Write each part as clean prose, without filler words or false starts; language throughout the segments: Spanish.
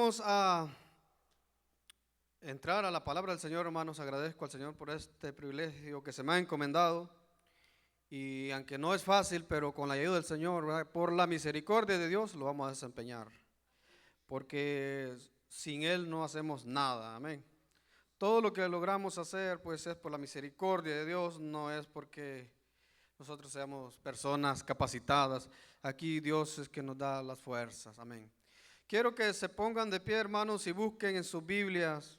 vamos a entrar a la palabra del Señor, hermanos. Agradezco al Señor por este privilegio que se me ha encomendado. Y aunque no es fácil, pero con la ayuda del Señor, ¿verdad?, por la misericordia de Dios, lo vamos a desempeñar. Porque sin Él no hacemos nada, amén. Todo lo que logramos hacer, pues es por la misericordia de Dios, no es porque nosotros seamos personas capacitadas. Aquí Dios es que nos da las fuerzas, amén. Quiero que se pongan de pie, hermanos, y busquen en sus Biblias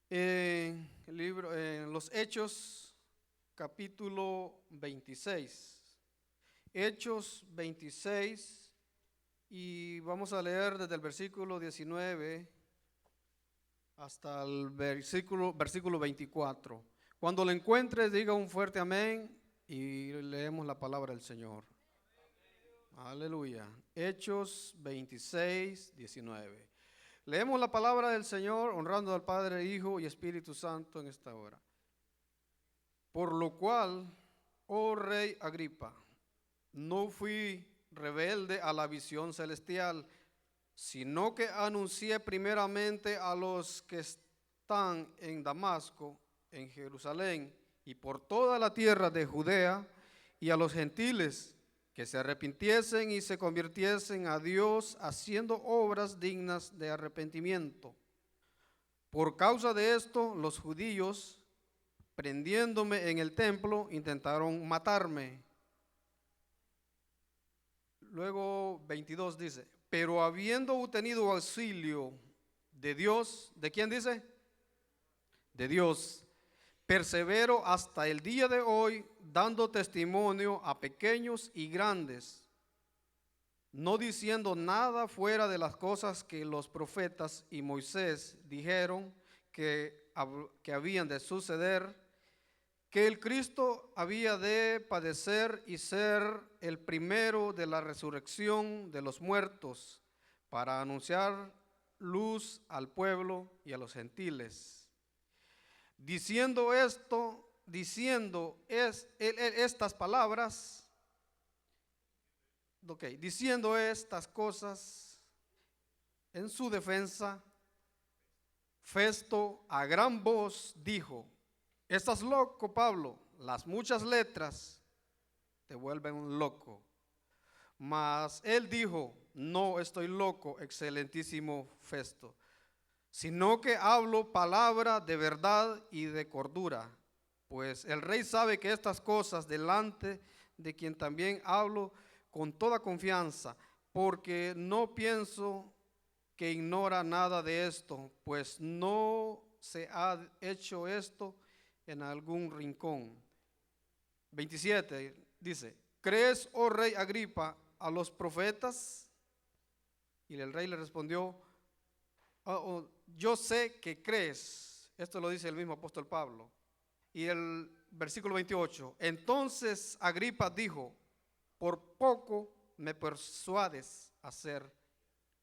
el libro, los Hechos, capítulo 26. Hechos 26, y vamos a leer desde el versículo 19 hasta el versículo 24. Cuando lo encuentres, diga un fuerte amén y leemos la palabra del Señor. Aleluya. Hechos 26, 19. Leemos la palabra del Señor honrando al Padre, Hijo y Espíritu Santo en esta hora. Por lo cual, oh Rey Agripa, no fui rebelde a la visión celestial, sino que anuncié primeramente a los que están en Damasco, en Jerusalén y por toda la tierra de Judea, y a los gentiles que se arrepintiesen y se convirtiesen a Dios haciendo obras dignas de arrepentimiento. Por causa de esto, los judíos, prendiéndome en el templo, intentaron matarme. Luego 22 dice, pero habiendo obtenido auxilio de Dios, ¿de quién dice? De Dios. Persevero hasta el día de hoy, dando testimonio a pequeños y grandes, no diciendo nada fuera de las cosas que los profetas y Moisés dijeron que habían de suceder, que el Cristo había de padecer y ser el primero de la resurrección de los muertos, para anunciar luz al pueblo y a los gentiles. Diciendo estas palabras, diciendo estas cosas en su defensa, Festo a gran voz dijo, ¿estás loco, Pablo? Las muchas letras te vuelven loco. Mas él dijo, no estoy loco, excelentísimo Festo, sino que hablo palabra de verdad y de cordura, pues el rey sabe que estas cosas delante de quien también hablo con toda confianza, porque no pienso que ignora nada de esto, pues no se ha hecho esto en algún rincón. 27 dice, ¿crees, oh rey Agripa, a los profetas? Y el rey le respondió, yo sé que crees. Esto lo dice el mismo apóstol Pablo. Y el versículo 28, entonces Agripa dijo, por poco me persuades a ser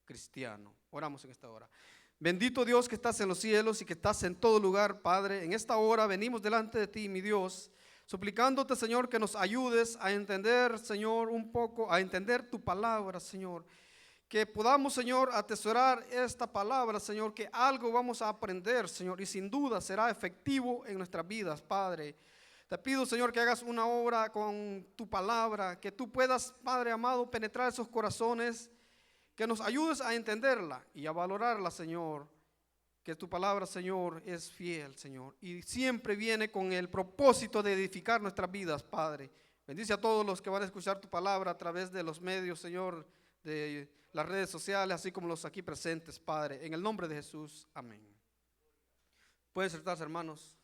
cristiano. Oramos en esta hora. Bendito Dios que estás en los cielos y que estás en todo lugar, Padre. En esta hora venimos delante de ti, mi Dios, suplicándote, Señor, que nos ayudes a entender, Señor, un poco, a entender tu palabra, Señor. Que podamos, Señor, atesorar esta palabra, Señor, que algo vamos a aprender, Señor, y sin duda será efectivo en nuestras vidas, Padre. Te pido, Señor, que hagas una obra con tu palabra, que tú puedas, Padre amado, penetrar esos corazones, que nos ayudes a entenderla y a valorarla, Señor, que tu palabra, Señor, es fiel, Señor, y siempre viene con el propósito de edificar nuestras vidas, Padre. Bendice a todos los que van a escuchar tu palabra a través de los medios, Señor, de las redes sociales, así como los aquí presentes, Padre, en el nombre de Jesús, amén. Pueden sentarse, hermanos.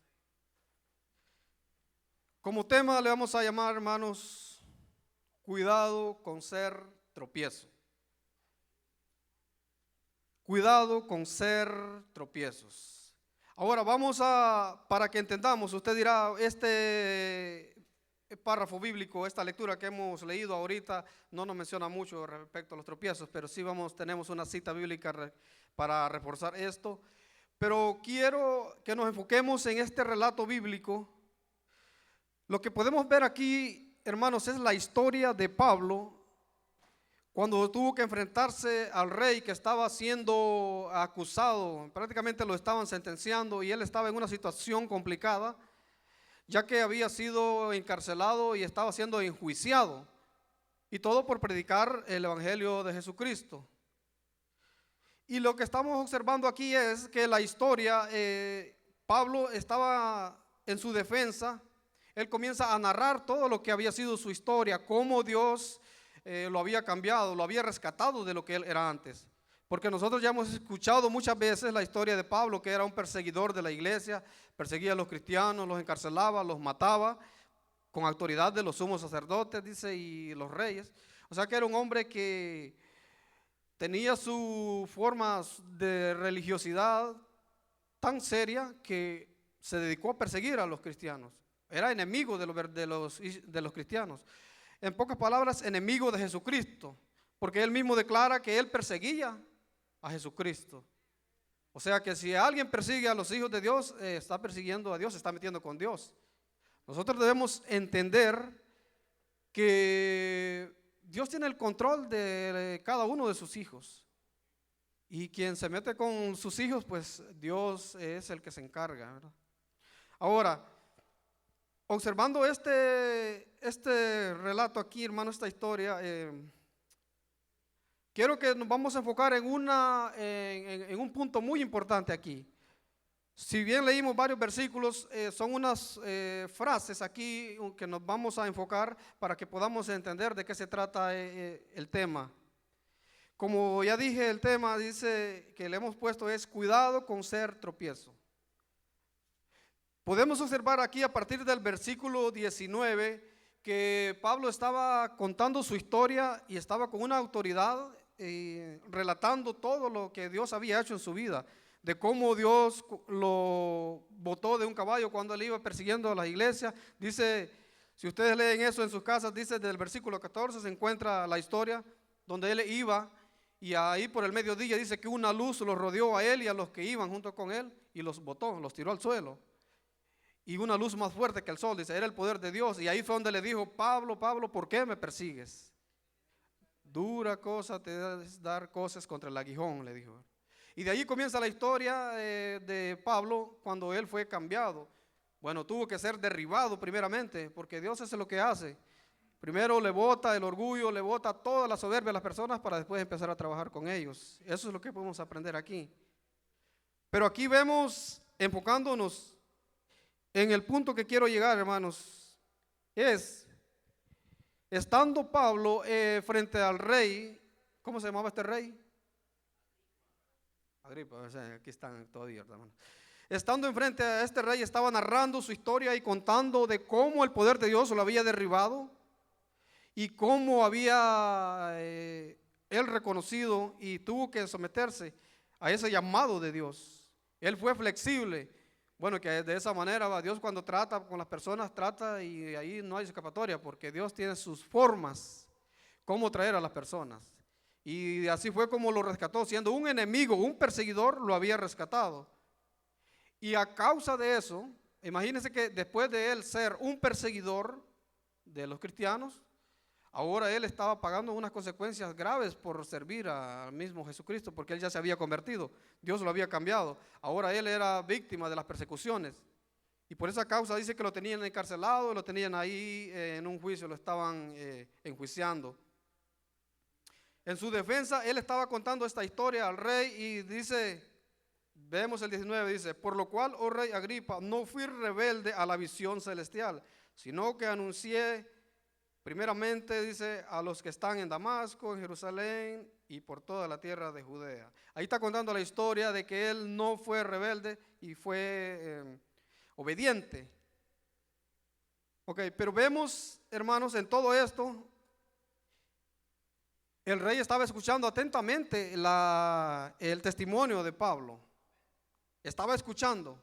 Como tema le vamos a llamar, hermanos, cuidado con ser tropiezo. Cuidado con ser tropiezos. Ahora vamos para que entendamos, usted dirá, este párrafo bíblico, esta lectura que hemos leído ahorita no nos menciona mucho respecto a los tropiezos, pero sí tenemos una cita bíblica para reforzar esto. Pero quiero que nos enfoquemos en este relato bíblico. Lo que podemos ver aquí, hermanos, es la historia de Pablo cuando tuvo que enfrentarse al rey que estaba siendo acusado, prácticamente lo estaban sentenciando y él estaba en una situación complicada, ya que había sido encarcelado y estaba siendo enjuiciado, y todo por predicar el evangelio de Jesucristo. Y lo que estamos observando aquí es que la historia, Pablo estaba en su defensa, él comienza a narrar todo lo que había sido su historia, cómo Dios lo había cambiado, lo había rescatado de lo que él era antes. Porque nosotros ya hemos escuchado muchas veces la historia de Pablo, que era un perseguidor de la iglesia, perseguía a los cristianos, los encarcelaba, los mataba, con autoridad de los sumos sacerdotes, dice, y los reyes. O sea que era un hombre que tenía su forma de religiosidad tan seria que se dedicó a perseguir a los cristianos. Era enemigo de los cristianos. En pocas palabras, enemigo de Jesucristo, porque él mismo declara que él perseguía a Jesucristo. O sea que si alguien persigue a los hijos de Dios, está persiguiendo a Dios, se está metiendo con Dios. Nosotros debemos entender que Dios tiene el control de cada uno de sus hijos. Y quien se mete con sus hijos, pues Dios es el que se encarga, ¿verdad? Ahora, observando este relato aquí, hermano, esta historia, quiero que nos vamos a enfocar en un punto muy importante aquí. Si bien leímos varios versículos, son unas frases aquí que nos vamos a enfocar para que podamos entender de qué se trata el tema. Como ya dije, el tema dice que le hemos puesto es cuidado con ser tropiezo. Podemos observar aquí a partir del versículo 19 que Pablo estaba contando su historia y estaba con una autoridad relatando todo lo que Dios había hecho en su vida, de cómo Dios lo botó de un caballo cuando él iba persiguiendo a la iglesia. Dice, si ustedes leen eso en sus casas, dice desde el versículo 14 se encuentra la historia donde él iba y ahí por el mediodía dice que una luz los rodeó a él y a los que iban junto con él y los botó, los tiró al suelo. Y una luz más fuerte que el sol, dice, era el poder de Dios. Y ahí fue donde le dijo, Pablo, Pablo, ¿por qué me persigues? Dura cosa te es dar cosas contra el aguijón, le dijo. Y de ahí comienza la historia de Pablo cuando él fue cambiado. Bueno, tuvo que ser derribado primeramente, porque Dios es lo que hace. Primero le bota el orgullo, le bota toda la soberbia a las personas para después empezar a trabajar con ellos. Eso es lo que podemos aprender aquí. Pero aquí vemos, enfocándonos en el punto que quiero llegar, hermanos, es, estando Pablo frente al rey, ¿cómo se llamaba este rey? Agripa, o sea, aquí están todavía, hermanos. Estando enfrente a este rey, estaba narrando su historia y contando de cómo el poder de Dios lo había derribado y cómo había él reconocido y tuvo que someterse a ese llamado de Dios. Él fue flexible. Bueno, que de esa manera Dios cuando trata con las personas trata y ahí no hay escapatoria porque Dios tiene sus formas cómo traer a las personas. Y así fue como lo rescató, siendo un enemigo, un perseguidor, lo había rescatado. Y a causa de eso, imagínense que después de él ser un perseguidor de los cristianos, ahora él estaba pagando unas consecuencias graves por servir al mismo Jesucristo, porque él ya se había convertido, Dios lo había cambiado. Ahora él era víctima de las persecuciones. Y por esa causa dice que lo tenían encarcelado, lo tenían ahí en un juicio, lo estaban enjuiciando. En su defensa, él estaba contando esta historia al rey y dice, vemos el 19, dice, por lo cual, oh rey Agripa, no fui rebelde a la visión celestial, sino que anuncié primeramente, dice, a los que están en Damasco, en Jerusalén y por toda la tierra de Judea. Ahí está contando la historia de que él no fue rebelde y fue obediente. Ok, pero vemos, hermanos, en todo esto, el rey estaba escuchando atentamente el testimonio de Pablo. Estaba escuchando.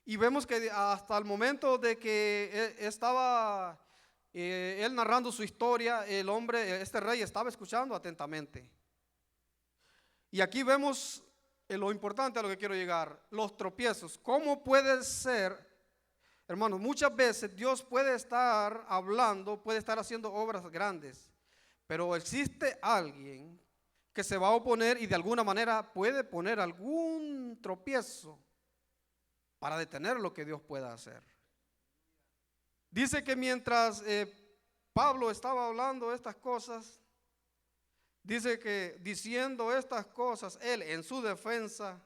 Y vemos que hasta el momento de que estaba él narrando su historia, el hombre, este rey estaba escuchando atentamente. Y aquí vemos lo importante a lo que quiero llegar, los tropiezos. ¿Cómo puede ser, hermanos? Muchas veces Dios puede estar hablando, puede estar haciendo obras grandes, Pero existe alguien que se va a oponer y de alguna manera puede poner algún tropiezo para detener lo que Dios pueda hacer. Dice que mientras Pablo estaba hablando estas cosas, dice que diciendo estas cosas, él en su defensa,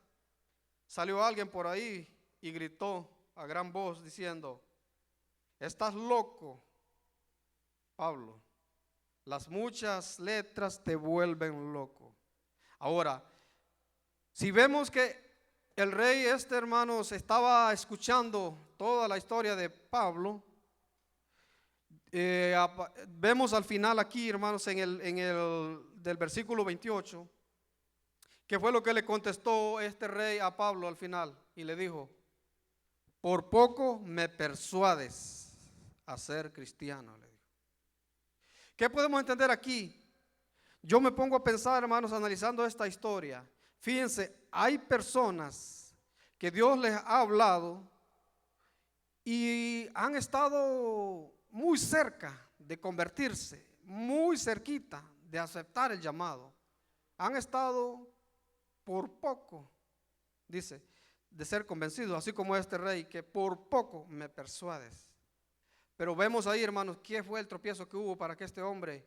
salió alguien por ahí y gritó a gran voz diciendo: estás loco, Pablo, las muchas letras te vuelven loco. Ahora, si vemos que el rey hermanos, estaba escuchando toda la historia de Pablo, vemos al final aquí, hermanos, en el del versículo 28, que fue lo que le contestó este rey a Pablo al final, y le dijo: por poco me persuades a ser cristiano, le dijo. ¿Qué podemos entender aquí? Yo me pongo a pensar, hermanos, analizando esta historia. Fíjense, hay personas que Dios les ha hablado y han estado muy cerca de convertirse, muy cerquita de aceptar el llamado. Han estado por poco, dice, de ser convencidos, así como este rey, que por poco me persuades. Pero vemos ahí, hermanos, qué fue el tropiezo que hubo para que este hombre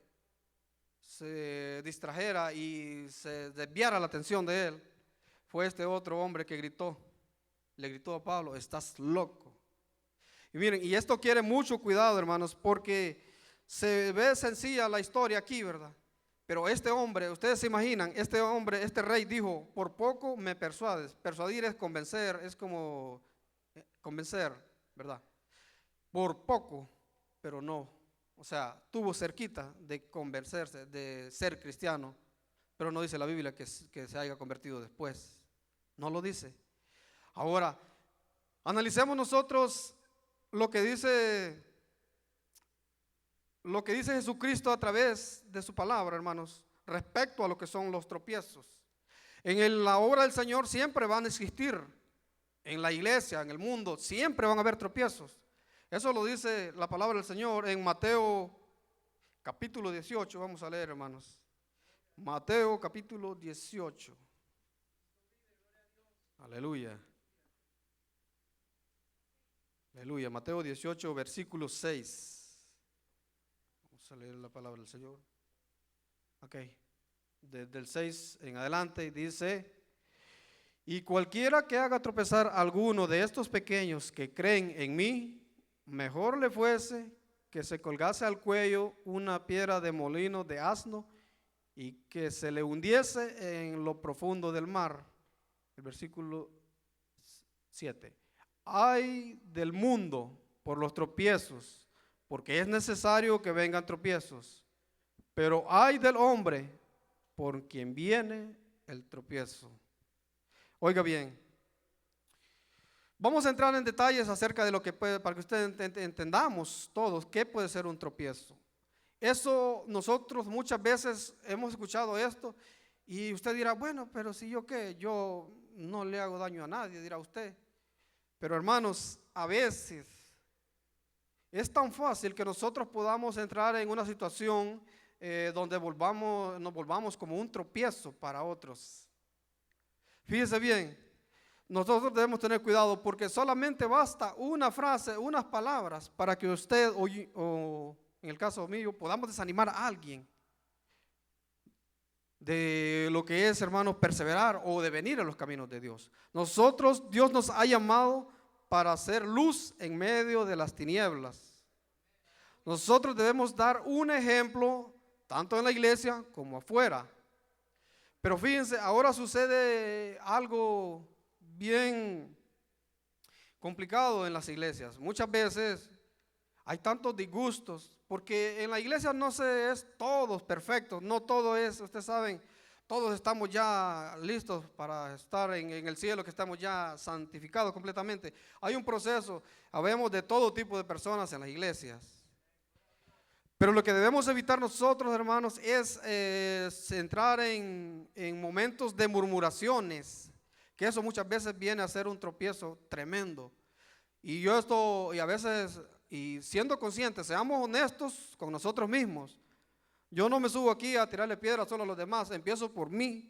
se distrajera y se desviara la atención de él. Fue este otro hombre que le gritó a Pablo: estás loco. Y miren, y esto quiere mucho cuidado, hermanos, porque se ve sencilla la historia aquí, ¿verdad? Pero este hombre, ustedes se imaginan, este hombre, este rey dijo: por poco me persuades. Persuadir es convencer, es como convencer, ¿verdad? Por poco, pero no. O sea, tuvo cerquita de convencerse, de ser cristiano, pero no dice la Biblia que se haya convertido después. No lo dice. Ahora, analicemos nosotros lo que dice Jesucristo a través de su palabra, hermanos, respecto a lo que son los tropiezos. En la obra del Señor siempre van a existir, en la iglesia, en el mundo, siempre van a haber tropiezos. Eso lo dice la palabra del Señor en Mateo capítulo 18, vamos a leer, hermanos. Mateo capítulo 18. Aleluya. Aleluya. Mateo 18, versículo 6. Vamos a leer la palabra del Señor. Ok. Desde el 6 en adelante dice: y cualquiera que haga tropezar a alguno de estos pequeños que creen en mí, mejor le fuese que se colgase al cuello una piedra de molino de asno y que se le hundiese en lo profundo del mar. El versículo 7. Ay del mundo por los tropiezos, porque es necesario que vengan tropiezos, pero ay del hombre por quien viene el tropiezo. Oiga bien, vamos a entrar en detalles acerca de lo que puede, para que ustedes entendamos todos qué puede ser un tropiezo. Eso nosotros muchas veces hemos escuchado esto y usted dirá: bueno, pero si yo qué, yo no le hago daño a nadie, dirá usted. Pero hermanos, a veces es tan fácil que nosotros podamos entrar en una situación donde nos volvamos como un tropiezo para otros. Fíjese bien, nosotros debemos tener cuidado porque solamente basta una frase, unas palabras para que usted o en el caso mío podamos desanimar a alguien de lo que es, hermanos, perseverar o de venir a los caminos de Dios. Dios nos ha llamado para hacer luz en medio de las tinieblas. Nosotros debemos dar un ejemplo tanto en la iglesia como afuera. Pero fíjense, ahora sucede algo bien complicado en las iglesias. Muchas veces hay tantos disgustos, porque en la iglesia no se es todos perfectos, no todo es, ustedes saben, todos estamos ya listos para estar en el cielo, que estamos ya santificados completamente. Hay un proceso, habemos de todo tipo de personas en las iglesias. Pero lo que debemos evitar nosotros, hermanos, es entrar en momentos de murmuraciones, que eso muchas veces viene a ser un tropiezo tremendo. Y a veces, y siendo conscientes, seamos honestos con nosotros mismos. Yo no me subo aquí a tirarle piedras solo a los demás, empiezo por mí,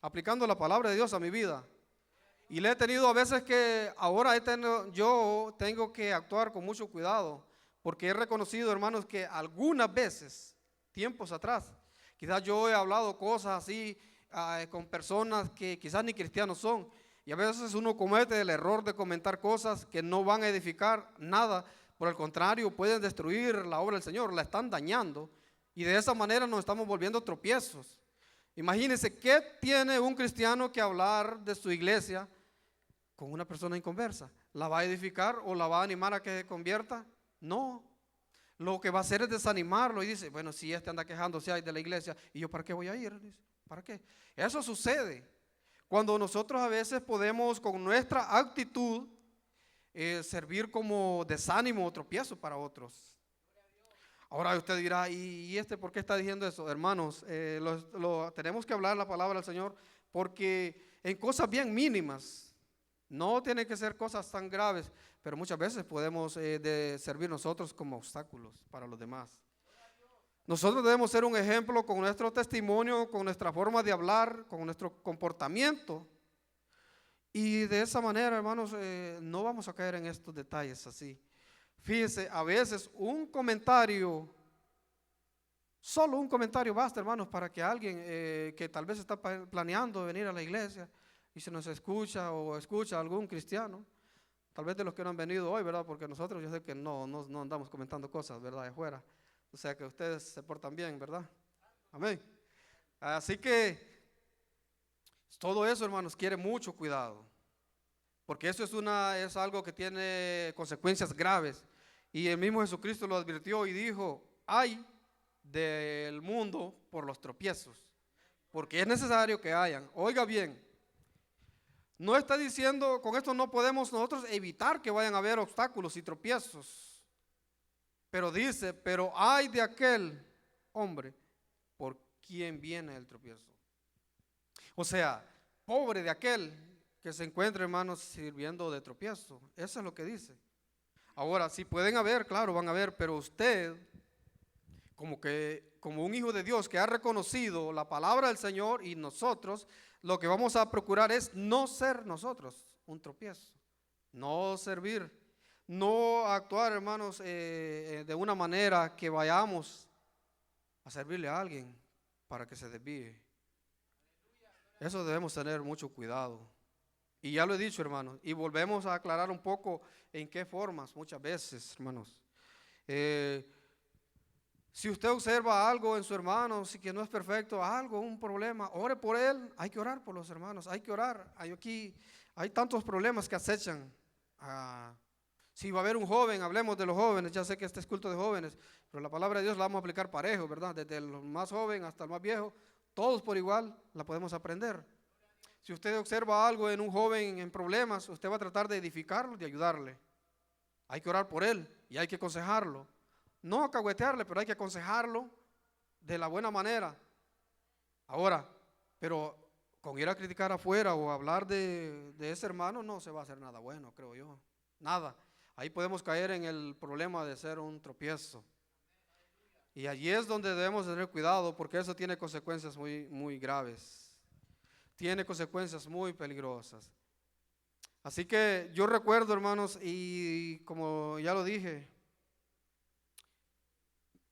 aplicando la palabra de Dios a mi vida. Y le he tenido a veces que, ahora yo tengo que actuar con mucho cuidado, porque he reconocido, hermanos, que algunas veces, tiempos atrás, quizás yo he hablado cosas así con personas que quizás ni cristianos son, y a veces uno comete el error de comentar cosas que no van a edificar nada, por el contrario, pueden destruir la obra del Señor, la están dañando, y de esa manera nos estamos volviendo tropiezos. Imagínense, ¿qué tiene un cristiano que hablar de su iglesia con una persona inconversa? ¿La va a edificar o la va a animar a que se convierta? No. Lo que va a hacer es desanimarlo y dice, bueno, si este anda quejándose de la iglesia, ¿y yo para qué voy a ir? Dice, ¿para qué? Eso sucede cuando nosotros a veces podemos con nuestra actitud servir como desánimo o tropiezo para otros. Ahora usted dirá, ¿y este por qué está diciendo eso? Hermanos, tenemos que hablar la palabra del Señor porque en cosas bien mínimas, no tienen que ser cosas tan graves, pero muchas veces podemos de servir nosotros como obstáculos para los demás. Nosotros debemos ser un ejemplo con nuestro testimonio, con nuestra forma de hablar, con nuestro comportamiento. Y de esa manera, hermanos, no vamos a caer en estos detalles así. Fíjense, a veces un comentario, solo un comentario basta, hermanos, para que alguien que tal vez está planeando venir a la iglesia y se nos escucha o escucha a algún cristiano, tal vez de los que no han venido hoy, ¿verdad? Porque nosotros yo sé que no andamos comentando cosas, ¿verdad? De afuera. O sea que ustedes se portan bien, ¿verdad? Amén. Así que todo eso, hermanos, quiere mucho cuidado. Porque eso es algo que tiene consecuencias graves. Y el mismo Jesucristo lo advirtió y dijo, ay del mundo por los tropiezos, porque es necesario que hayan. Oiga bien, no está diciendo, con esto no podemos nosotros evitar que vayan a haber obstáculos y tropiezos, pero dice, pero ay de aquel hombre por quien viene el tropiezo. O sea, pobre de aquel que se encuentre, hermanos, sirviendo de tropiezo. Eso es lo que dice. Ahora, si pueden haber, claro, van a haber, pero usted, como un hijo de Dios que ha reconocido la palabra del Señor, y nosotros, lo que vamos a procurar es no ser nosotros un tropiezo, no servir, no actuar, hermanos, de una manera que vayamos a servirle a alguien para que se desvíe. Eso debemos tener mucho cuidado. Y ya lo he dicho, hermanos, y volvemos a aclarar un poco en qué formas, muchas veces, hermanos. Si usted observa algo en su hermano, si que no es perfecto, algo, un problema, ore por él. Hay que orar por los hermanos, hay que orar. Hay tantos problemas que acechan. Si va a haber un joven, hablemos de los jóvenes. Ya sé que este es culto de jóvenes, pero la palabra de Dios la vamos a aplicar parejo, ¿verdad? Desde el más joven hasta el más viejo, todos por igual la podemos aprender. Si usted observa algo en un joven en problemas, usted va a tratar de edificarlo, de ayudarle. Hay que orar por él y hay que aconsejarlo. No acahuetearle, pero hay que aconsejarlo de la buena manera. Ahora, pero con ir a criticar afuera o hablar de ese hermano no se va a hacer nada bueno, creo yo. Nada. Ahí podemos caer en el problema de ser un tropiezo. Y allí es donde debemos tener cuidado porque eso tiene consecuencias muy, muy graves. Tiene consecuencias muy peligrosas. Así que yo recuerdo, hermanos, y como ya lo dije,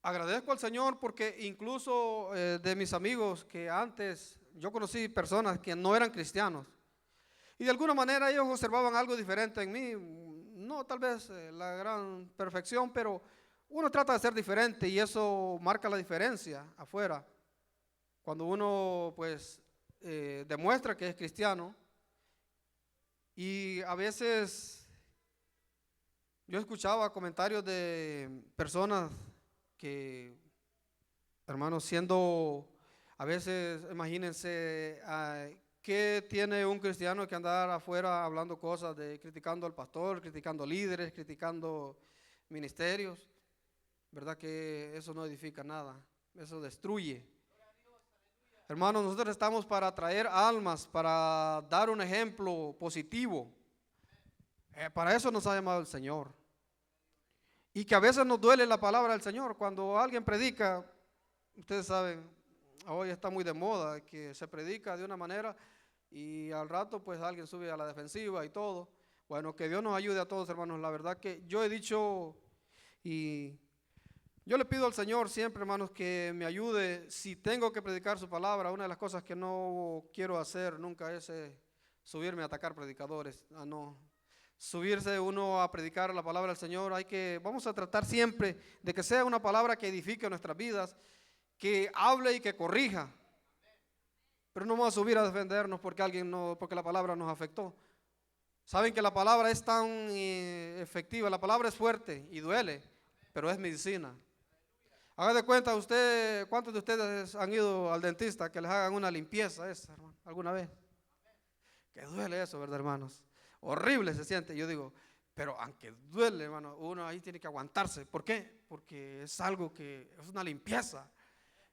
agradezco al Señor porque incluso de mis amigos que antes yo conocí personas que no eran cristianos y de alguna manera ellos observaban algo diferente en mí, no tal vez la gran perfección, pero uno trata de ser diferente y eso marca la diferencia afuera. Cuando uno pues demuestra que es cristiano. Y a veces yo escuchaba comentarios de personas que, hermanos, a veces, imagínense, ¿qué tiene un cristiano que andar afuera hablando cosas, criticando al pastor, criticando líderes, criticando ministerios? ¿Verdad que eso no edifica nada? Eso destruye. Hermanos, nosotros estamos para atraer almas, para dar un ejemplo positivo. Para eso nos ha llamado el Señor. Y que a veces nos duele la palabra del Señor. Cuando alguien predica, Ustedes saben, hoy está muy de moda que se predica de una manera y al rato pues alguien sube a la defensiva y todo. Bueno, que Dios nos ayude a todos, hermanos. La verdad que yo he dicho y yo le pido al Señor siempre, hermanos, que me ayude si tengo que predicar su palabra. Una de las cosas que no quiero hacer nunca es subirme a atacar predicadores. No. Subirse uno a predicar la palabra del Señor, vamos a tratar siempre de que sea una palabra que edifique nuestras vidas, que hable y que corrija. Pero no vamos a subir a defendernos porque la palabra nos afectó. Saben que la palabra es tan efectiva, la palabra es fuerte y duele, pero es medicina. Haga de cuenta usted, ¿cuántos de ustedes han ido al dentista que les hagan una limpieza hermano, alguna vez? Que duele eso, ¿verdad, hermanos? Horrible se siente. Yo digo, pero aunque duele, hermano, uno ahí tiene que aguantarse. ¿Por qué? Porque es algo que es una limpieza.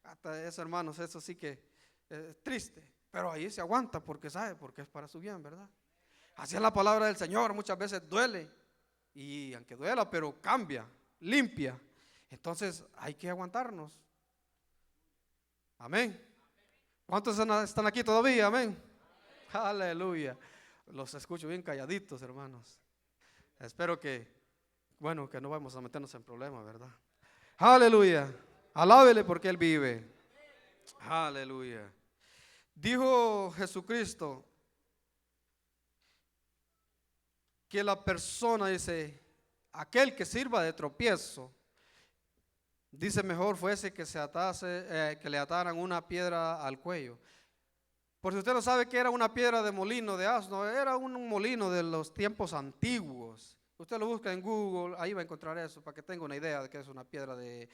Hasta eso, hermanos, eso sí que es triste. Pero ahí se aguanta porque sabe, porque es para su bien, ¿verdad? Así es la palabra del Señor, muchas veces duele. Y aunque duela, pero cambia, limpia. Entonces hay que aguantarnos. Amén. ¿Cuántos están aquí todavía? Amén. Aleluya. Los escucho bien calladitos, hermanos. Espero que no vamos a meternos en problemas, ¿verdad? Aleluya. Alábele porque Él vive. Aleluya. Dijo Jesucristo que la persona, dice, aquel que sirva de tropiezo, dice mejor fuese que que le ataran una piedra al cuello. Por si usted no sabe que era una piedra de molino de asno, era un molino de los tiempos antiguos. Usted lo busca en Google, ahí va a encontrar eso, para que tenga una idea de que es una piedra de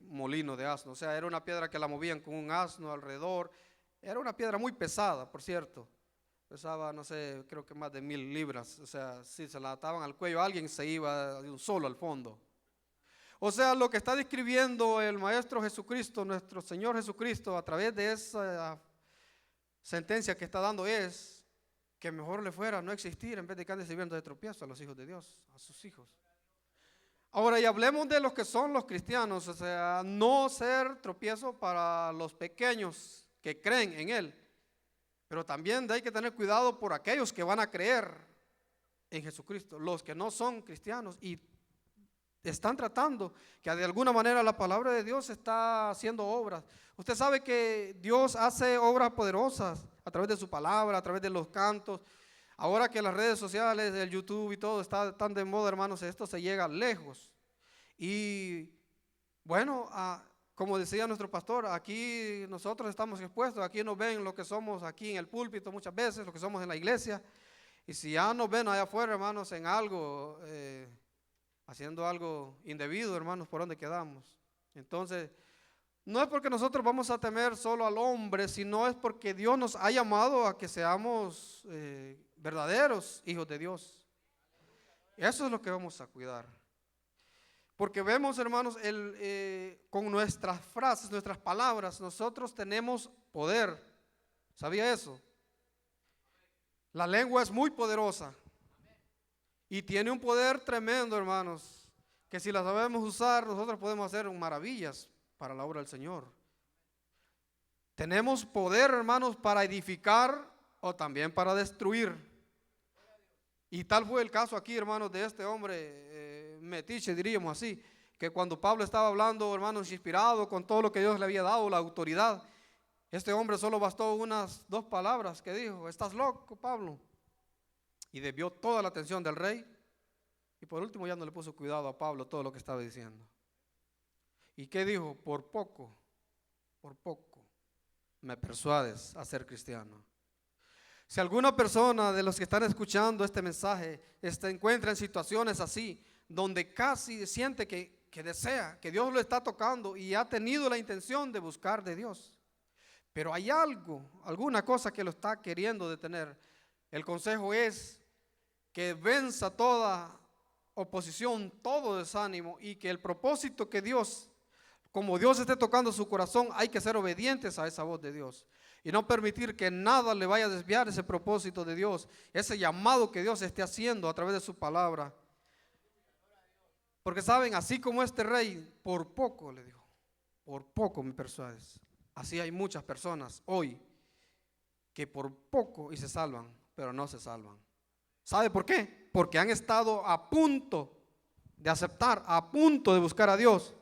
molino de asno. O sea, era una piedra que la movían con un asno alrededor. Era una piedra muy pesada, por cierto. Pesaba, no sé, creo que más de 1000 libras. O sea, si se la ataban al cuello a alguien, se iba de un solo al fondo. O sea, lo que está describiendo el Maestro Jesucristo, nuestro Señor Jesucristo, a través de esa sentencia que está dando es que mejor le fuera no existir en vez de que ande sirviendo de tropiezo a los hijos de Dios, a sus hijos. Ahora, y hablemos de los que son los cristianos, o sea, no ser tropiezo para los pequeños que creen en Él, pero también hay que tener cuidado por aquellos que van a creer en Jesucristo, los que no son cristianos y están tratando que de alguna manera la palabra de Dios está haciendo obras. Usted sabe que Dios hace obras poderosas a través de su palabra, a través de los cantos. Ahora que las redes sociales, el YouTube y todo está tan de moda, hermanos, esto se llega lejos. Y bueno, como decía nuestro pastor, aquí nosotros estamos expuestos, aquí nos ven lo que somos aquí en el púlpito muchas veces, lo que somos en la iglesia. Y si ya nos ven allá afuera, hermanos, en algo, haciendo algo indebido, hermanos, por donde quedamos. Entonces, no es porque nosotros vamos a temer solo al hombre, sino es porque Dios nos ha llamado a que seamos verdaderos hijos de Dios. Eso es lo que vamos a cuidar. Porque vemos, hermanos, con nuestras frases, nuestras palabras, nosotros tenemos poder. ¿Sabía eso? La lengua es muy poderosa. Y tiene un poder tremendo, hermanos, que si la sabemos usar, nosotros podemos hacer maravillas para la obra del Señor. Tenemos poder, hermanos, para edificar o también para destruir. Y tal fue el caso aquí, hermanos, de este hombre metiche, diríamos así, que cuando Pablo estaba hablando, hermanos, inspirado con todo lo que Dios le había dado, la autoridad, este hombre solo bastó unas 2 palabras que dijo: estás loco, Pablo. Y desvió toda la atención del rey. Y por último ya no le puso cuidado a Pablo todo lo que estaba diciendo. ¿Y qué dijo? Por poco me persuades a ser cristiano. Si alguna persona de los que están escuchando este mensaje se encuentra en situaciones así, donde casi siente que desea, que Dios lo está tocando y ha tenido la intención de buscar de Dios, pero hay alguna cosa que lo está queriendo detener, el consejo es que venza toda oposición, todo desánimo, y que el propósito que Dios, como Dios esté tocando su corazón, hay que ser obedientes a esa voz de Dios y no permitir que nada le vaya a desviar ese propósito de Dios, ese llamado que Dios esté haciendo a través de su palabra. Porque saben, así como este rey, por poco le dijo, por poco me persuades. Así hay muchas personas hoy que por poco y se salvan, pero no se salvan. ¿Sabe por qué? Porque han estado a punto de aceptar, a punto de buscar a Dios,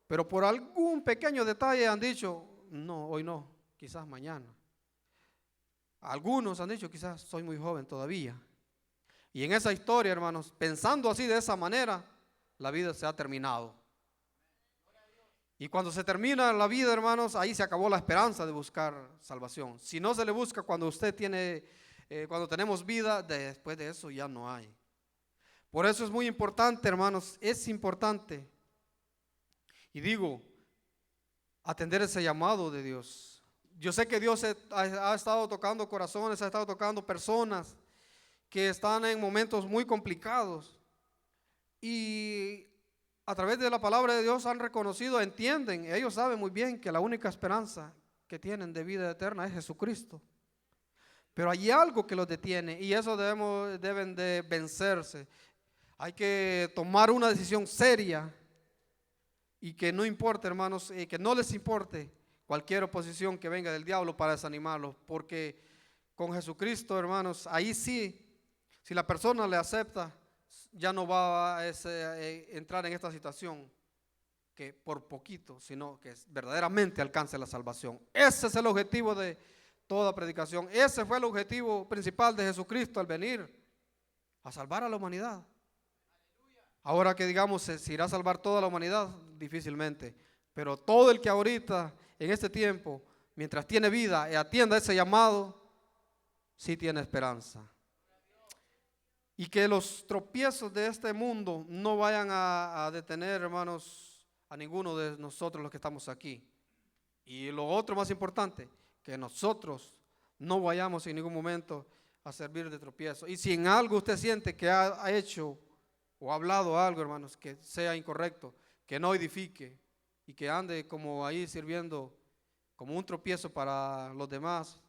pero por algún pequeño detalle han dicho, no, hoy no, quizás mañana. Algunos han dicho, quizás soy muy joven todavía. Y en esa historia, hermanos, pensando así de esa manera, la vida se ha terminado. Y cuando se termina la vida, hermanos, ahí se acabó la esperanza de buscar salvación. Si no se le busca cuando usted tiene, cuando tenemos vida, después de eso ya no hay. Por eso es muy importante, hermanos, es importante, y digo, atender ese llamado de Dios. Yo sé que Dios ha estado tocando corazones, ha estado tocando personas que están en momentos muy complicados y a través de la palabra de Dios han reconocido, entienden, ellos saben muy bien que la única esperanza que tienen de vida eterna es Jesucristo. Pero hay algo que los detiene y eso deben de vencerse. Hay que tomar una decisión seria y que no importe, hermanos, que no les importe cualquier oposición que venga del diablo para desanimarlos, porque con Jesucristo, hermanos, ahí sí, si la persona le acepta, ya no va a entrar en esta situación que por poquito, sino que verdaderamente alcance la salvación. Ese es el objetivo de toda predicación. Ese fue el objetivo principal de Jesucristo al venir a salvar a la humanidad. Ahora que digamos, ¿se irá a salvar toda la humanidad? Difícilmente. Pero todo el que ahorita, en este tiempo, mientras tiene vida y atienda ese llamado, sí tiene esperanza. Y que los tropiezos de este mundo no vayan a detener, hermanos, a ninguno de nosotros los que estamos aquí. Y lo otro más importante, que nosotros no vayamos en ningún momento a servir de tropiezo. Y si en algo usted siente que ha hecho o ha hablado algo, hermanos, que sea incorrecto, que no edifique y que ande como ahí sirviendo como un tropiezo para los demás,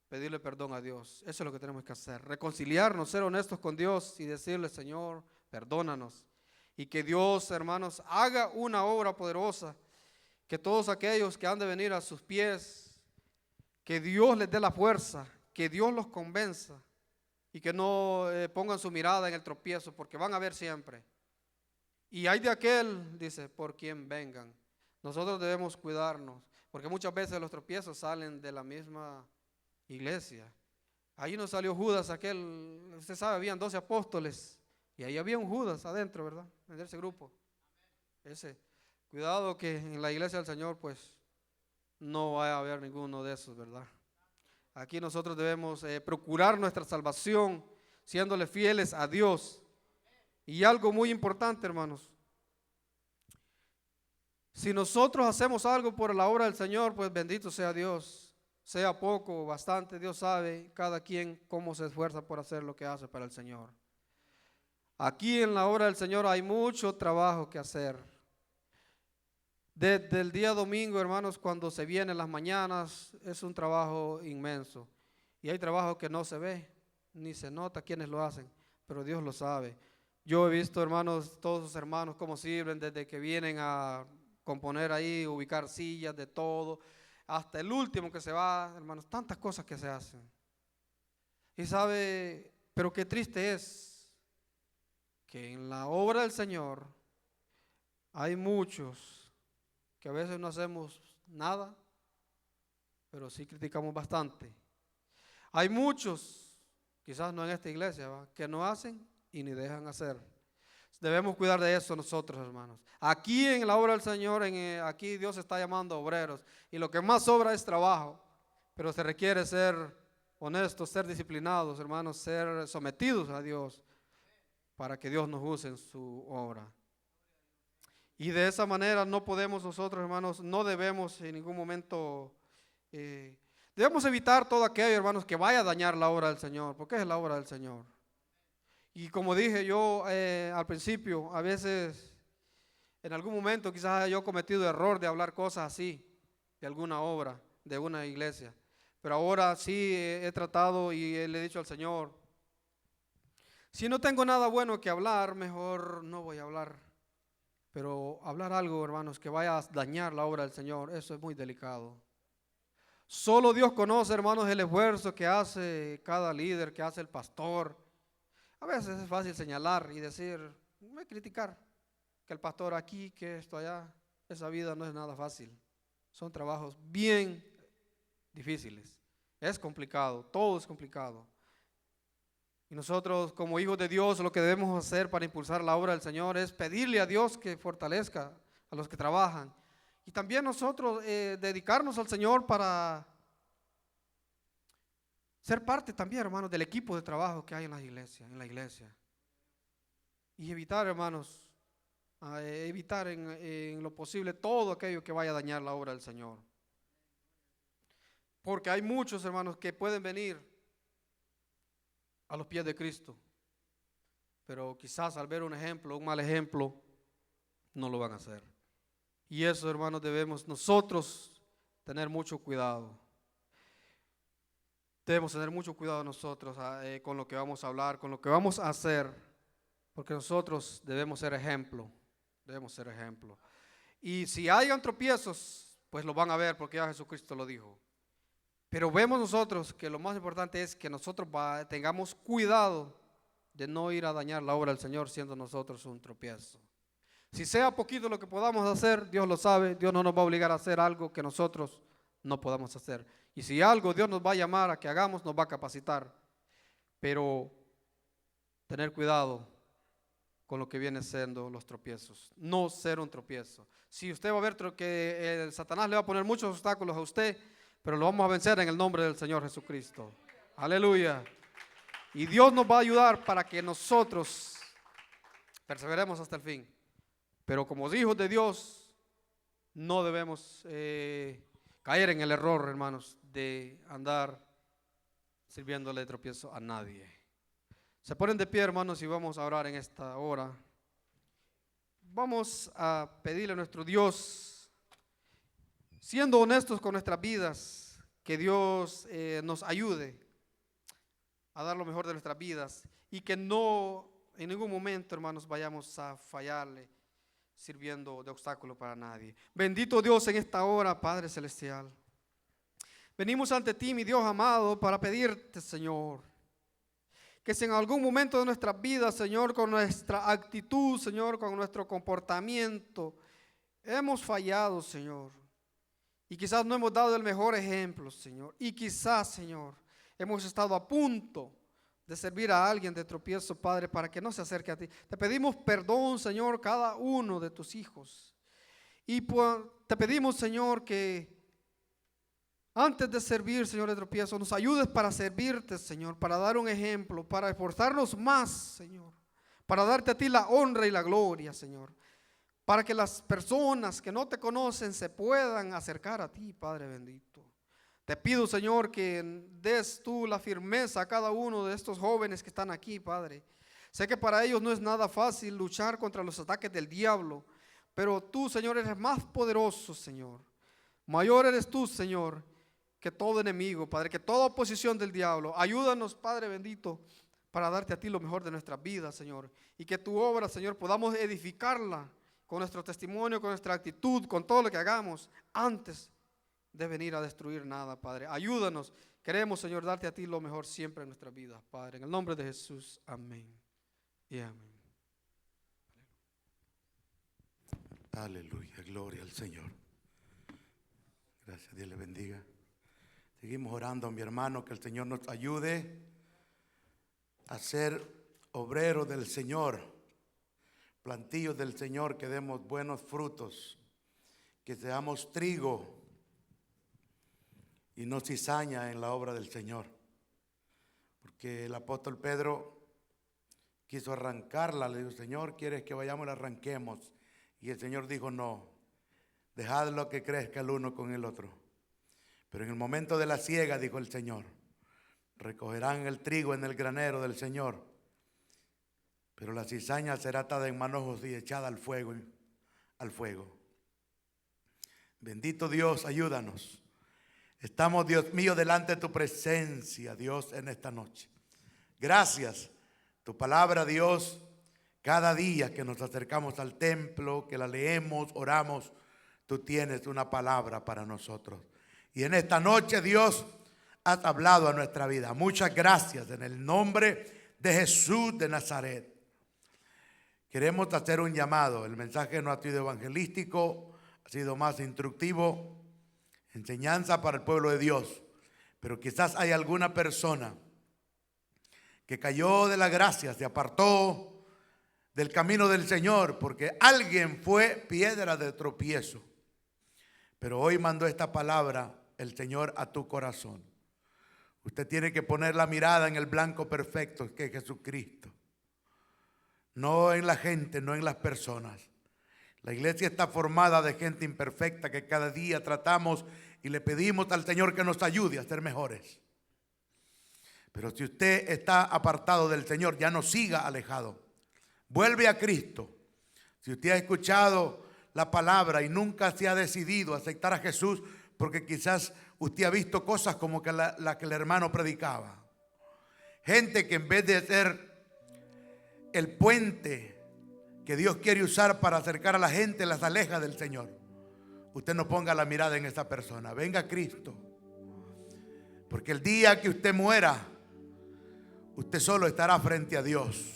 pedirle perdón a Dios. Eso es lo que tenemos que hacer, reconciliarnos, ser honestos con Dios y decirle, Señor, perdónanos. Y que Dios, hermanos, haga una obra poderosa, que todos aquellos que han de venir a sus pies, que Dios les dé la fuerza, que Dios los convenza y que no pongan su mirada en el tropiezo, porque van a ver siempre. Y hay de aquel, dice, por quien vengan. Nosotros debemos cuidarnos, porque muchas veces los tropiezos salen de la misma iglesia. Ahí no salió Judas, aquel, usted sabe, habían 12 apóstoles y ahí había un Judas adentro, ¿verdad? En ese grupo. Cuidado que en la iglesia del Señor pues no va a haber ninguno de esos, ¿verdad? Aquí nosotros debemos procurar nuestra salvación, siéndole fieles a Dios. Y algo muy importante, hermanos, si nosotros hacemos algo por la obra del Señor, pues bendito sea Dios. Sea poco o bastante, Dios sabe cada quien cómo se esfuerza por hacer lo que hace para el Señor. Aquí en la obra del Señor hay mucho trabajo que hacer. Desde el día domingo, hermanos, cuando se viene en las mañanas, es un trabajo inmenso. Y hay trabajo que no se ve, ni se nota quienes lo hacen, pero Dios lo sabe. Yo he visto, hermanos, todos sus hermanos cómo sirven desde que vienen a componer ahí, ubicar sillas, de todo, hasta el último que se va, hermanos, tantas cosas que se hacen. Y sabe, pero qué triste es que en la obra del Señor hay muchos que a veces no hacemos nada, pero sí criticamos bastante. Hay muchos, quizás no en esta iglesia, ¿va?, que no hacen y ni dejan hacer. Debemos cuidar de eso nosotros, hermanos. Aquí en la obra del Señor, aquí Dios está llamando a obreros y lo que más sobra es trabajo, pero se requiere ser honestos, ser disciplinados, hermanos, ser sometidos a Dios para que Dios nos use en su obra. Y de esa manera no podemos nosotros, hermanos, no debemos en ningún momento, debemos evitar todo aquello, hermanos, que vaya a dañar la obra del Señor, porque es la obra del Señor. Y como dije yo al principio, a veces, en algún momento quizás yo he cometido error de hablar cosas así, de alguna obra, de una iglesia. Pero ahora sí he tratado y le he dicho al Señor, si no tengo nada bueno que hablar, mejor no voy a hablar. Pero hablar algo, hermanos, que vaya a dañar la obra del Señor, eso es muy delicado. Solo Dios conoce, hermanos, el esfuerzo que hace cada líder, que hace el pastor. A veces es fácil señalar y decir, criticar, que el pastor aquí, que esto allá. Esa vida no es nada fácil. Son trabajos bien difíciles. Es complicado, todo es complicado. Y nosotros como hijos de Dios lo que debemos hacer para impulsar la obra del Señor es pedirle a Dios que fortalezca a los que trabajan. Y también nosotros dedicarnos al Señor para ser parte también, hermanos, del equipo de trabajo que hay en la iglesia. Y evitar, hermanos, evitar en lo posible todo aquello que vaya a dañar la obra del Señor. Porque hay muchos, hermanos, que pueden venir a los pies de Cristo, pero quizás al ver un ejemplo, un mal ejemplo, no lo van a hacer. Y eso, hermanos, debemos nosotros tener mucho cuidado. Debemos tener mucho cuidado nosotros con lo que vamos a hablar, con lo que vamos a hacer, porque nosotros debemos ser ejemplo, Y si hayan tropiezos, pues lo van a ver porque ya Jesucristo lo dijo. Pero vemos nosotros que lo más importante es que nosotros tengamos cuidado de no ir a dañar la obra del Señor siendo nosotros un tropiezo. Si sea poquito lo que podamos hacer, Dios lo sabe, Dios no nos va a obligar a hacer algo que nosotros no podamos hacer. Y si algo Dios nos va a llamar a que hagamos, nos va a capacitar. Pero tener cuidado con lo que viene siendo los tropiezos. No ser un tropiezo. Si usted va a ver que el Satanás le va a poner muchos obstáculos a usted, pero lo vamos a vencer en el nombre del Señor Jesucristo. Aleluya. Y Dios nos va a ayudar para que nosotros perseveremos hasta el fin. Pero como hijos de Dios, no debemos caer en el error, hermanos, de andar sirviéndole de tropiezo a nadie. Se ponen de pie, hermanos, y vamos a orar en esta hora. Vamos a pedirle a nuestro Dios, siendo honestos con nuestras vidas, que Dios nos ayude a dar lo mejor de nuestras vidas y que no en ningún momento, hermanos, vayamos a fallarle sirviendo de obstáculo para nadie. Bendito Dios, en esta hora, Padre Celestial, venimos ante ti, mi Dios amado, para pedirte, Señor, que si en algún momento de nuestras vidas, Señor, con nuestra actitud, Señor, con nuestro comportamiento, hemos fallado, Señor, y quizás no hemos dado el mejor ejemplo, Señor, y quizás, Señor, hemos estado a punto de servir a alguien de tropiezo, Padre, para que no se acerque a ti. Te pedimos perdón, Señor, cada uno de tus hijos. Y te pedimos, Señor, que antes de servir, Señor, de tropiezo, nos ayudes para servirte, Señor, para dar un ejemplo, para esforzarnos más, Señor, para darte a ti la honra y la gloria, Señor, para que las personas que no te conocen se puedan acercar a ti, Padre bendito. Te pido, Señor, que des tú la firmeza a cada uno de estos jóvenes que están aquí, Padre. Sé que para ellos no es nada fácil luchar contra los ataques del diablo, pero tú, Señor, eres más poderoso, Señor. Mayor eres tú, Señor, que todo enemigo, Padre, que toda oposición del diablo. Ayúdanos, Padre bendito, para darte a ti lo mejor de nuestras vidas, Señor. Y que tu obra, Señor, podamos edificarla con nuestro testimonio, con nuestra actitud, con todo lo que hagamos antes de venir a destruir nada, Padre. Ayúdanos. Queremos, Señor, darte a ti lo mejor siempre en nuestras vidas, Padre. En el nombre de Jesús. Amén. Y amén. Aleluya. Gloria al Señor. Gracias. Dios le bendiga. Seguimos orando, mi hermano, que el Señor nos ayude a ser obreros del Señor, plantillos del Señor, que demos buenos frutos, que seamos trigo y no cizaña en la obra del Señor. Porque el apóstol Pedro quiso arrancarla, le dijo: Señor, ¿quieres que vayamos y la arranquemos? Y el Señor dijo: no, dejadlo que crezca el uno con el otro. Pero en el momento de la siega, dijo el Señor, recogerán el trigo en el granero del Señor, pero la cizaña será atada en manojos y echada al fuego, Bendito Dios, ayúdanos. Estamos, Dios mío, delante de tu presencia, Dios, en esta noche. Gracias. Tu palabra, Dios, Cada día que nos acercamos al templo, que la leemos, oramos, tú tienes una palabra para nosotros. Y en esta noche, Dios, has hablado a nuestra vida. Muchas gracias en el nombre de Jesús de Nazaret. Queremos hacer un llamado. El mensaje no ha sido evangelístico, ha sido más instructivo, enseñanza para el pueblo de Dios. Pero quizás hay alguna persona que cayó de la gracia, se apartó del camino del Señor, porque alguien fue piedra de tropiezo. Pero hoy mandó esta palabra el Señor a tu corazón. Usted tiene que poner la mirada en el blanco perfecto que es Jesucristo. No en la gente, no en las personas. La iglesia está formada de gente imperfecta que cada día tratamos y le pedimos al Señor que nos ayude a ser mejores. Pero si usted está apartado del Señor, ya no siga alejado. Vuelve a Cristo. Si usted ha escuchado la palabra y nunca se ha decidido a aceptar a Jesús, porque quizás usted ha visto cosas como que la que el hermano predicaba. Gente que en vez de ser el puente que Dios quiere usar para acercar a la gente, las aleja del Señor. Usted no ponga la mirada en esa persona. Venga a Cristo. Porque el día que usted muera, usted solo estará frente a Dios.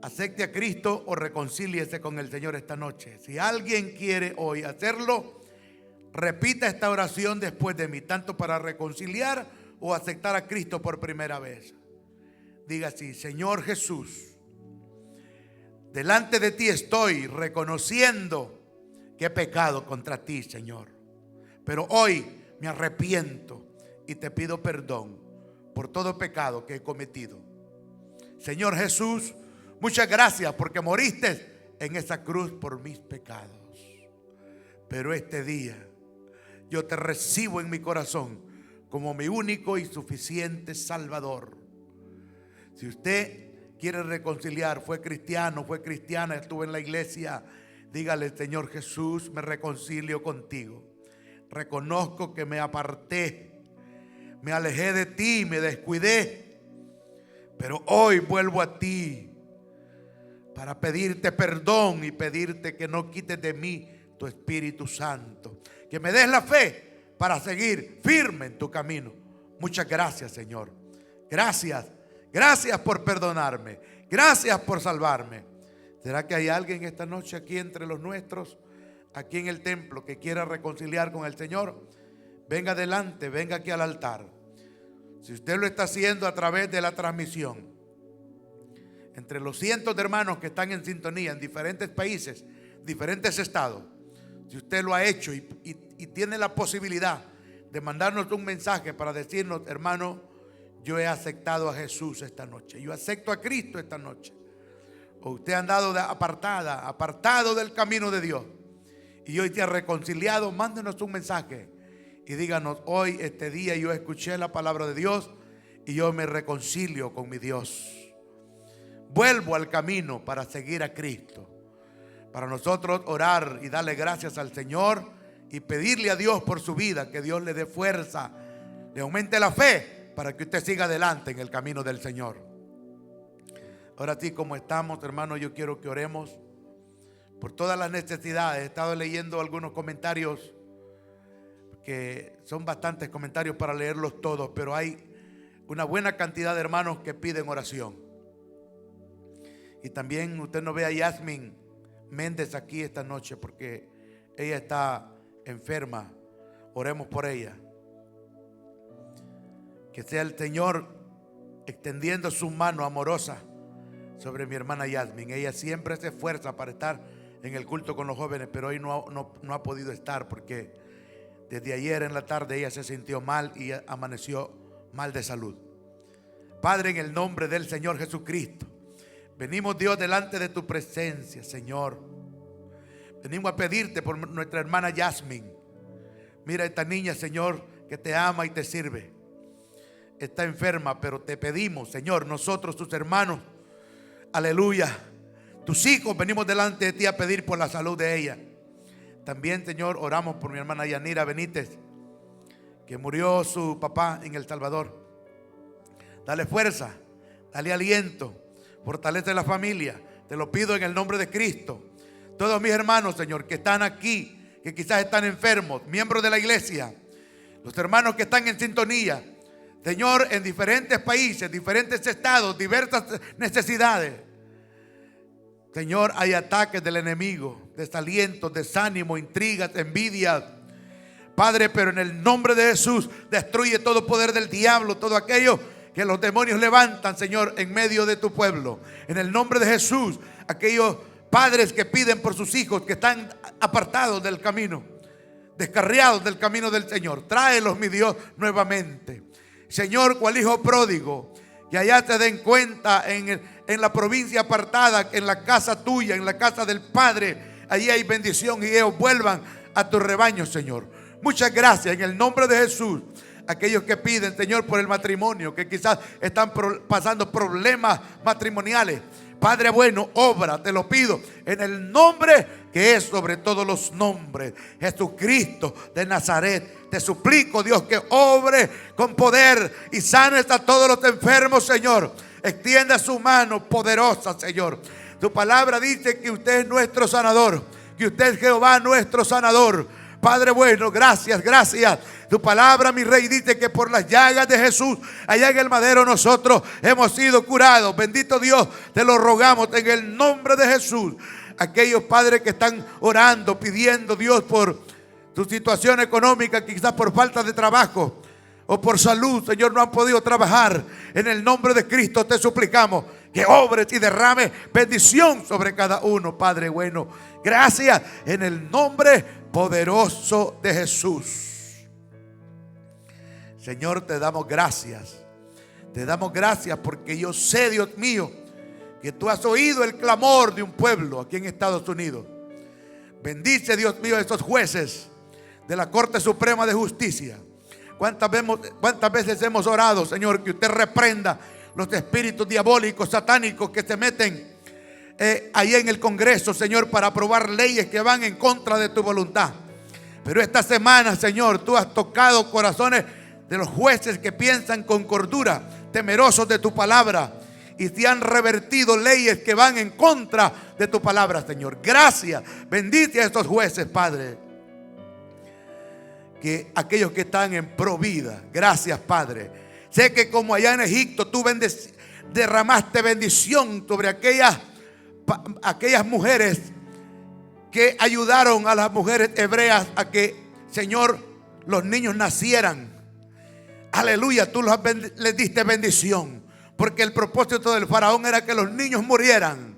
Acepte a Cristo o reconcíliese con el Señor esta noche. Si alguien quiere hoy hacerlo, repita esta oración después de mí, tanto para reconciliar o aceptar a Cristo por primera vez. Diga así: Señor Jesús, delante de ti estoy reconociendo que he pecado contra ti, Señor. Pero hoy me arrepiento y te pido perdón por todo pecado que he cometido. Señor Jesús, muchas gracias porque moriste en esa cruz por mis pecados. Pero este día yo te recibo en mi corazón como mi único y suficiente Salvador. Si usted quiere reconciliar, fue cristiano, fue cristiana, estuvo en la iglesia, dígale: Señor Jesús, me reconcilio contigo. Reconozco que me aparté, me alejé de ti, me descuidé, pero hoy vuelvo a ti para pedirte perdón y pedirte que no quites de mí tu Espíritu Santo, que me des la fe para seguir firme en tu camino. Muchas gracias, Señor. Gracias, gracias por perdonarme, gracias por salvarme. ¿Será que hay alguien esta noche aquí entre los nuestros, aquí en el templo, que quiera reconciliar con el Señor? Venga adelante, venga aquí al altar. Si usted lo está haciendo a través de la transmisión, entre los cientos de hermanos que están en sintonía en diferentes países, diferentes estados, si usted lo ha hecho y tiene la posibilidad de mandarnos un mensaje para decirnos: hermano, yo he aceptado a Jesús esta noche, yo acepto a Cristo esta noche. O usted ha andado apartado del camino de Dios y hoy te ha reconciliado, mándenos un mensaje y díganos: hoy, este día, yo escuché la palabra de Dios y yo me reconcilio con mi Dios. Vuelvo al camino para seguir a Cristo. Para nosotros orar y darle gracias al Señor y pedirle a Dios por su vida, que Dios le dé fuerza, le aumente la fe para que usted siga adelante en el camino del Señor. Ahora sí, como estamos, hermanos, yo quiero que oremos por todas las necesidades. He estado leyendo algunos comentarios, que son bastantes comentarios para leerlos todos, pero hay una buena cantidad de hermanos que piden oración. Y también usted no ve a Yasmin Méndez aquí esta noche porque ella está enferma. Oremos por ella. Que sea el Señor extendiendo su mano amorosa sobre mi hermana Yasmin. Ella siempre se esfuerza para estar en el culto con los jóvenes, pero hoy no ha podido estar porque desde ayer en la tarde ella se sintió mal y amaneció mal de salud. Padre, en el nombre del Señor Jesucristo, venimos, Dios, delante de tu presencia, Señor. Venimos a pedirte por nuestra hermana Yasmin. Mira esta niña, Señor, que te ama y te sirve. Está enferma, pero te pedimos, Señor, nosotros, tus hermanos, aleluya, tus hijos, venimos delante de ti a pedir por la salud de ella. También, Señor, oramos por mi hermana Yanira Benítez, que murió su papá en El Salvador. Dale fuerza, dale aliento. Fortalece la familia. Te lo pido en el nombre de Cristo. Todos mis hermanos, Señor, que están aquí, que quizás están enfermos, miembros de la iglesia, los hermanos que están en sintonía, Señor, en diferentes países, diferentes estados, diversas necesidades. Señor, hay ataques del enemigo, desalientos, desánimo, intrigas, envidias. Padre, pero en el nombre de Jesús, destruye todo poder del diablo, todo aquello que los demonios levantan, Señor, en medio de tu pueblo. En el nombre de Jesús, aquellos padres que piden por sus hijos que están apartados del camino, descarriados del camino del Señor, tráelos, mi Dios, nuevamente. Señor, cual hijo pródigo, que allá te den cuenta en la provincia apartada, en la casa tuya, en la casa del Padre, allí hay bendición y ellos vuelvan a tu rebaño, Señor. Muchas gracias en el nombre de Jesús. Aquellos que piden, Señor, por el matrimonio, que quizás están pasando problemas matrimoniales, Padre bueno, obra, te lo pido en el nombre que es sobre todos los nombres, Jesucristo de Nazaret. Te suplico, Dios, que obre con poder y sanes a todos los enfermos, Señor. Extienda su mano poderosa, Señor. Tu palabra dice que usted es nuestro sanador, que usted es Jehová nuestro sanador. Padre bueno, gracias, gracias. Tu palabra, mi Rey, dice que por las llagas de Jesús, allá en el madero, nosotros hemos sido curados. Bendito Dios, te lo rogamos en el nombre de Jesús. Aquellos padres que están orando, pidiendo, Dios, por su situación económica, quizás por falta de trabajo o por salud, Señor, no han podido trabajar. En el nombre de Cristo te suplicamos que obres y derrames bendición sobre cada uno, Padre bueno. Gracias en el nombre poderoso de Jesús. Señor, te damos gracias. Te damos gracias porque yo sé, Dios mío, que tú has oído el clamor de un pueblo aquí en Estados Unidos. Bendice, Dios mío, a estos jueces de la Corte Suprema de Justicia. ¿Cuántas veces hemos orado, Señor, que usted reprenda los espíritus diabólicos, satánicos que se meten ahí en el Congreso, Señor, para aprobar leyes que van en contra de tu voluntad? Pero esta semana, Señor, tú has tocado corazones de los jueces que piensan con cordura, temerosos de tu palabra, y te han revertido leyes que van en contra de tu palabra, Señor. Gracias. Bendice a estos jueces, Padre, que aquellos que están en pro vida. Gracias, Padre. Sé que como allá en Egipto tú derramaste bendición sobre aquellas mujeres que ayudaron a las mujeres hebreas a que, Señor, los niños nacieran. Aleluya, tú les diste bendición, porque el propósito del faraón era que los niños murieran.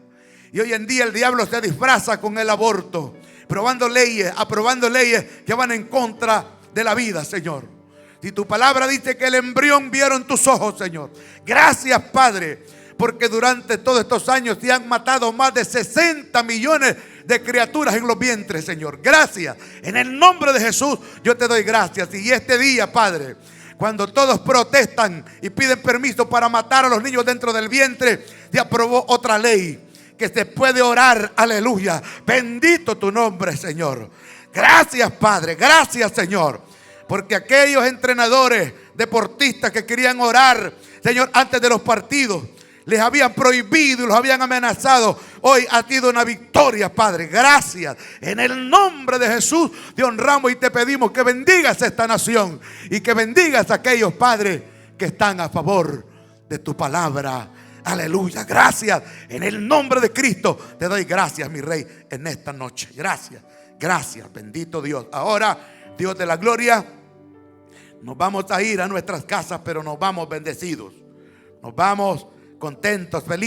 Y hoy en día el diablo se disfraza con el aborto, aprobando leyes que van en contra de la vida, Señor. Si tu palabra dice que el embrión vieron tus ojos, Señor. Gracias, Padre, porque durante todos estos años se han matado más de 60 millones de criaturas en los vientres, Señor. Gracias. En el nombre de Jesús yo te doy gracias. Y este día, Padre, cuando todos protestan y piden permiso para matar a los niños dentro del vientre, se aprobó otra ley que se puede orar. Aleluya. Bendito tu nombre, Señor. Gracias, Padre. Gracias, Señor. Porque aquellos entrenadores, deportistas que querían orar, Señor, antes de los partidos, les habían prohibido y los habían amenazado. Hoy ha sido una victoria, Padre. Gracias. En el nombre de Jesús te honramos y te pedimos que bendigas esta nación y que bendigas a aquellos, Padre, que están a favor de tu palabra. Aleluya. Gracias. En el nombre de Cristo te doy gracias, mi Rey, en esta noche. Gracias. Gracias. Bendito Dios. Ahora, Dios de la gloria, nos vamos a ir a nuestras casas, pero nos vamos bendecidos. Nos vamos contentos, felices.